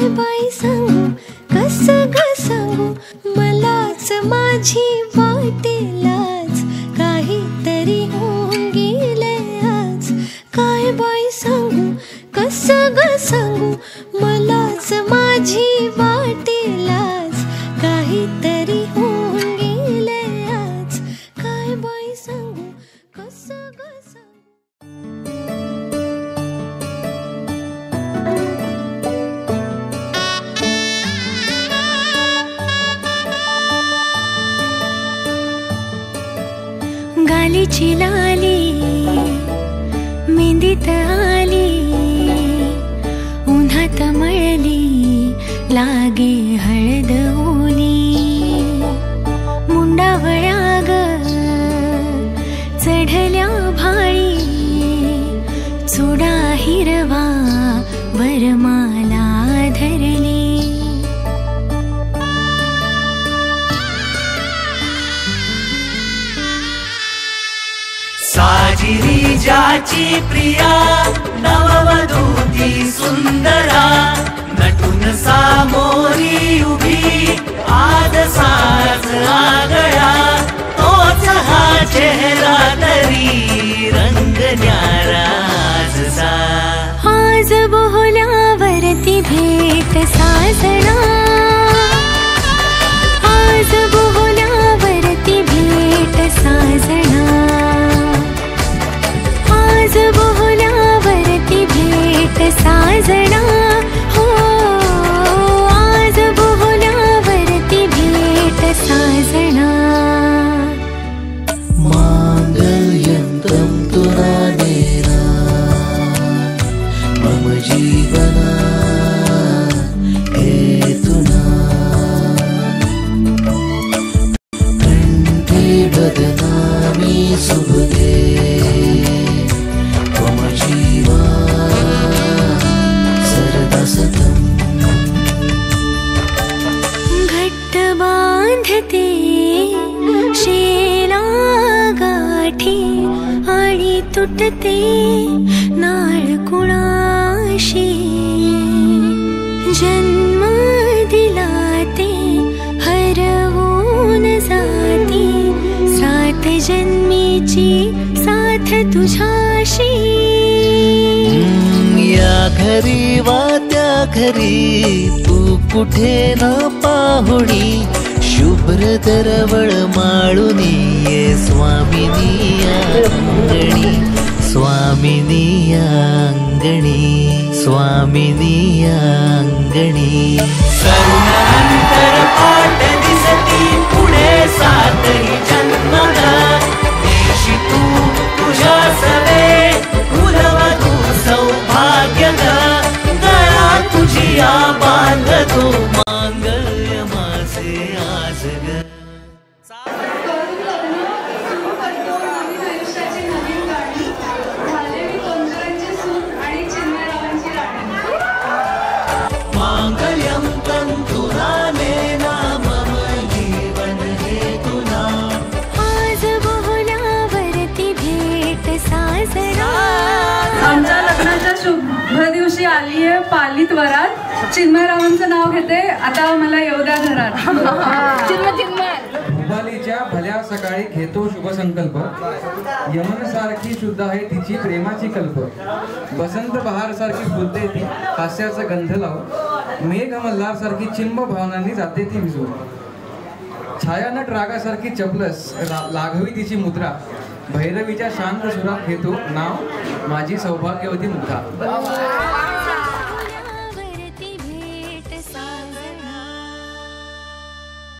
काय बाई सांगू कसं ग सांगू मलाच माझी वाटेलाच काहीतरी होऊन गेले आज. काय बाई सांगू कसं ग सांगू मलाच माझी वाटेलाच काहीतरी होऊन गेले आज. काय बाई सांगू कसं ग सांगू. गालीची लाली मेहंदीत आली उन्हात मळली लागे हळद ओली. मुंडावळ्या ग चढल्या भाळी चुडा हिरवा वरमाला धरली. साजिरी ज्याची प्रिया नववधूती सुंदरा नटून सामोरी उभी आज साज आगळा तोच हा चेहरा तरी रंग न्यारा आजचा. आज बोहल्यावरती भेट साजना आज बोहल्यावरती भेट साजना आज बोहल्यावरती भेट साजना हो आज बोहल्यावरती भेट साजना. मांगल्यं तंतुना नेना मम जीवना हेतुना कंठे बदनामी शुभदे मम जीवा सरदा सतम. घट्ट बांधते शेला गाठी आणि तुटते नाळ कुणाशी. जन्म दिला ते हरवून जाती सात जन्मीची साथ तुझ्याशी. या घरी वा त्या घरी तू कुठे ना पाहुणी शुभ्र दरवळ माळुनी ये स्वामिनी अंगणी स्वामिनी अंगणी स्वामिनी अंगणी. सर्वांतर पाठ दिसती पुढे सातही जन्म देशी तू तुझ्या सवे कुलवधू सौभाग्य गळा तुझी बांधतो मांगल्य माझे आज ग. मांगल्यं तंतुना नेना मम जीवन हेतुना. आज बोहल्यावरती भेट साजना. आमच्या लग्नाच्या शुभ दिवशी आली आहे पालीत वरात. चिन्मयरावांचं नाव घेते आता मला येऊ द्या घरात. भुपालीच्या भल्या सकाळी घेतो शुभसंकल्प यमन सारखी शुद्ध आहे तिची प्रेमाची कल्प. बसंत बहार सारखी फुलते ती हास्याचा गंध लाव. मेघ मल्हार सारखी चिंब भावनांनी जाते ती विजून. छायानट रागासारखी चपलस लाघवी तिची मुद्रा. भैरवीच्या शांत सुरात घेतो नाव माझी सौभाग्यवती मुद्रा.